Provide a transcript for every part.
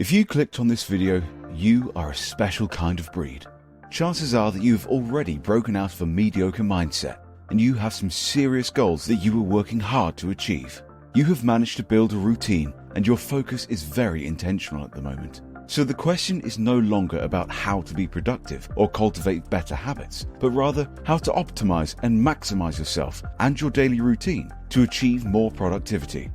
If you clicked on this video, you are a special kind of breed. Chances are that you have already broken out of a mediocre mindset and you have some serious goals that you were working hard to achieve. You have managed to build a routine and your focus is very intentional at the moment. So the question is no longer about how to be productive or cultivate better habits, but rather how to optimize and maximize yourself and your daily routine to achieve more productivity.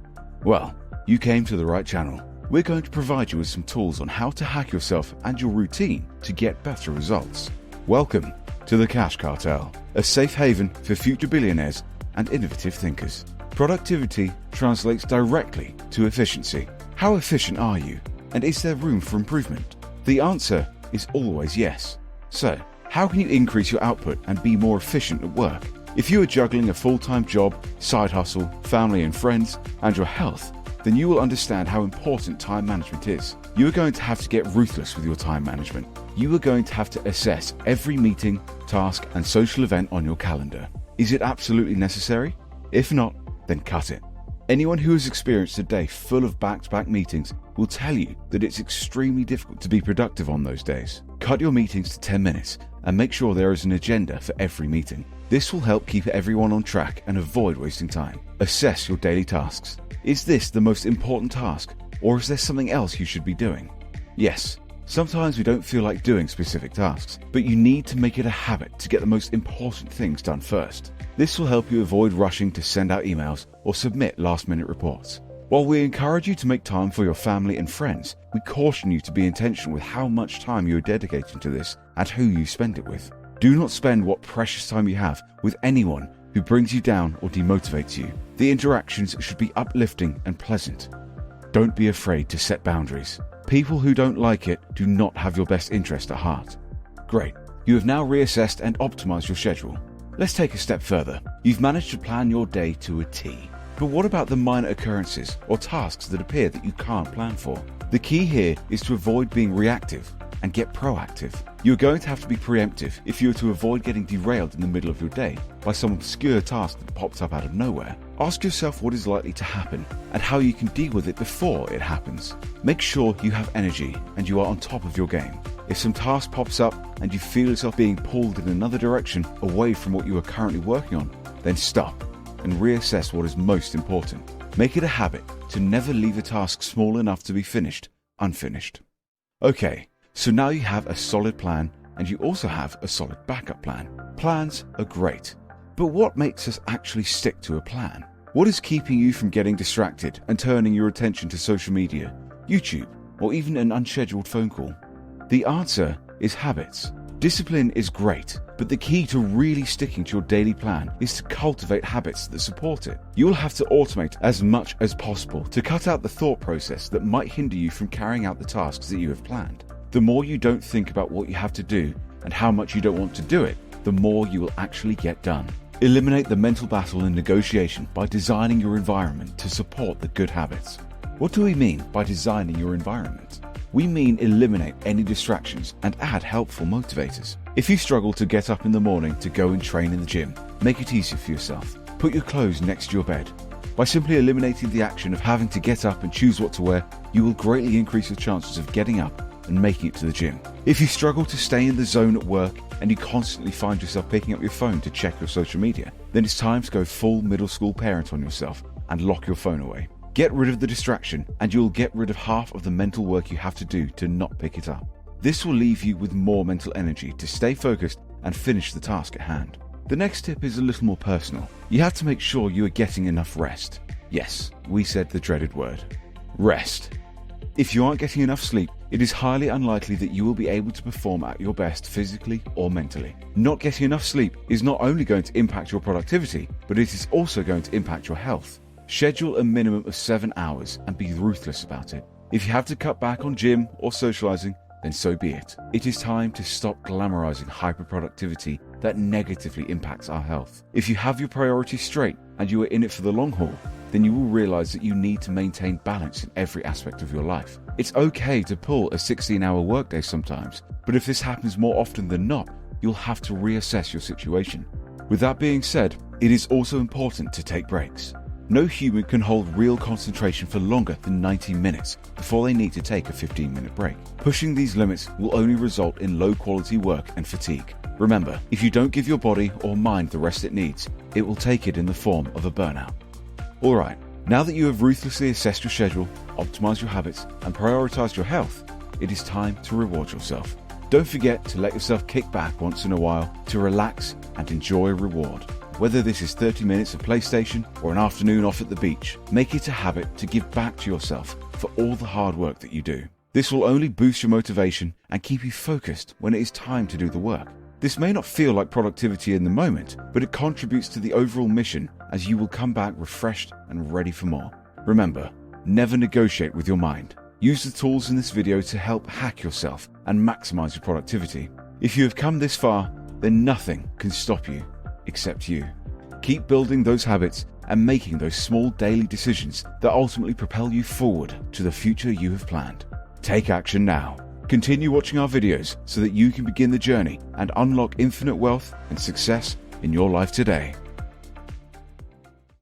Well, you came to the right channel. We're going to provide you with some tools on how to hack yourself and your routine to get better results. Welcome to the Cash Cartel, a safe haven for future billionaires and innovative thinkers. Productivity translates directly to efficiency. How efficient are you? And is there room for improvement? The answer is always yes. So, how can you increase your output and be more efficient at work? If you are juggling a full-time job, side hustle, family and friends, and your health, then you will understand how important time management is. You are going to have to get ruthless with your time management. You are going to have to assess every meeting, task, and social event on your calendar. Is it absolutely necessary? If not, then cut it. Anyone who has experienced a day full of back-to-back meetings will tell you that it's extremely difficult to be productive on those days. Cut your meetings to 10 minutes and make sure there is an agenda for every meeting. This will help keep everyone on track and avoid wasting time. Assess your daily tasks. Is this the most important task, or is there something else you should be doing? Yes, sometimes we don't feel like doing specific tasks, but you need to make it a habit to get the most important things done first. This will help you avoid rushing to send out emails or submit last-minute reports. While we encourage you to make time for your family and friends, we caution you to be intentional with how much time you are dedicating to this and who you spend it with. Do not spend what precious time you have with anyone who brings you down or demotivates you. The interactions should be uplifting and pleasant. Don't be afraid to set boundaries. People who don't like it do not have your best interest at heart. Great, you have now reassessed and optimized your schedule. Let's take a step further. You've managed to plan your day to a T. But what about the minor occurrences or tasks that appear that you can't plan for? The key here is to avoid being reactive and get proactive. You're going to have to be preemptive if you are to avoid getting derailed in the middle of your day by some obscure task that pops up out of nowhere. Ask yourself what is likely to happen and how you can deal with it before it happens. Make sure you have energy and you are on top of your game. If some task pops up and you feel yourself being pulled in another direction away from what you are currently working on, then stop and reassess what is most important. Make it a habit to never leave a task small enough to be finished unfinished. Okay, so now you have a solid plan and you also have a solid backup plan. Plans are great, but what makes us actually stick to a plan? What is keeping you from getting distracted and turning your attention to social media, YouTube, or even an unscheduled phone call? The answer is habits. Discipline is great, but the key to really sticking to your daily plan is to cultivate habits that support it. You will have to automate as much as possible to cut out the thought process that might hinder you from carrying out the tasks that you have planned. The more you don't think about what you have to do and how much you don't want to do it, the more you will actually get done. Eliminate the mental battle and negotiation by designing your environment to support the good habits. What do we mean by designing your environment? We mean eliminate any distractions and add helpful motivators. If you struggle to get up in the morning to go and train in the gym, make it easier for yourself. Put your clothes next to your bed. By simply eliminating the action of having to get up and choose what to wear, you will greatly increase your chances of getting up and making it to the gym. If you struggle to stay in the zone at work and you constantly find yourself picking up your phone to check your social media, then it's time to go full middle school parent on yourself and lock your phone away. Get rid of the distraction and you'll get rid of half of the mental work you have to do to not pick it up. This will leave you with more mental energy to stay focused and finish the task at hand. The next tip is a little more personal. You have to make sure you are getting enough rest. Yes, we said the dreaded word. Rest. If you aren't getting enough sleep, it is highly unlikely that you will be able to perform at your best physically or mentally. Not getting enough sleep is not only going to impact your productivity, but it is also going to impact your health. Schedule a minimum of 7 hours and be ruthless about it. If you have to cut back on gym or socializing, then so be it. It is time to stop glamorizing hyperproductivity that negatively impacts our health. If you have your priorities straight and you are in it for the long haul, then you will realize that you need to maintain balance in every aspect of your life. It's okay to pull a 16-hour workday sometimes, but if this happens more often than not, you'll have to reassess your situation. With that being said, it is also important to take breaks. No human can hold real concentration for longer than 90 minutes before they need to take a 15-minute break. Pushing these limits will only result in low-quality work and fatigue. Remember, if you don't give your body or mind the rest it needs, it will take it in the form of a burnout. Alright, now that you have ruthlessly assessed your schedule, optimized your habits, and prioritized your health, it is time to reward yourself. Don't forget to let yourself kick back once in a while to relax and enjoy a reward. Whether this is 30 minutes of PlayStation or an afternoon off at the beach, make it a habit to give back to yourself for all the hard work that you do. This will only boost your motivation and keep you focused when it is time to do the work. This may not feel like productivity in the moment, but it contributes to the overall mission as you will come back refreshed and ready for more. Remember, never negotiate with your mind. Use the tools in this video to help hack yourself and maximize your productivity. If you have come this far, then nothing can stop you except you. Keep building those habits and making those small daily decisions that ultimately propel you forward to the future you have planned. Take action now. Continue watching our videos so that you can begin the journey and unlock infinite wealth and success in your life today.